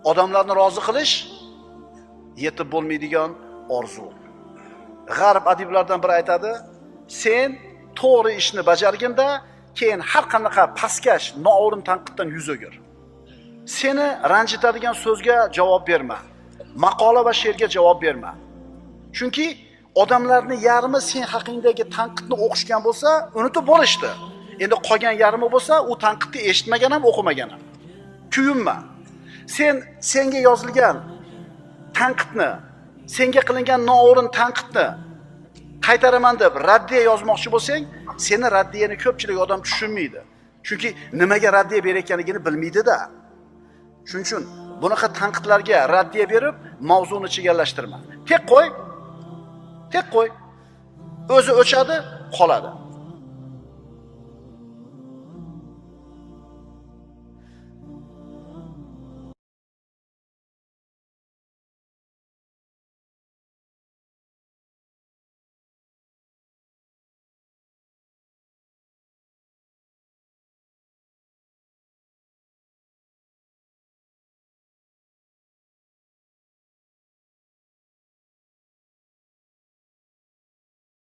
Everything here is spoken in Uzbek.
odamlarni rozi qilish yetib bo'lmaydigan orzu. G'arb adiblaridan biri aytadi, sen to'g'ri ishni bajarganda keyin har qanaqa pastkash, noo'rin tanqiddan yuz o'gir. Seni ranjitadigan so'zga javob berma. Maqola va she'rga javob berma. Chunki odamlarning yarmi sen haqingdagi tanqidni o'qishgan bo'lsa, unutib bo'lishdi. Endi qolgan yarmi bo'lsa, u tanqidni eshitmagan ham, o'qimagan ham. Kuyinma. Senga yozilgan tanqidni, senga qilingan noo'rin tanqidni qaytaraman deb raddiya yozmoqchi bo'lsang, seni raddiyani ko'pchilik odam tushunmaydi. Chunki nimaga raddiya berayotganligini bilmaydi-da. Shuning uchun bunaqa tanqidlarga raddiya berib, mavzuni chigallashtirma. Tek qo'y. O'zi o'chadi, qoladi.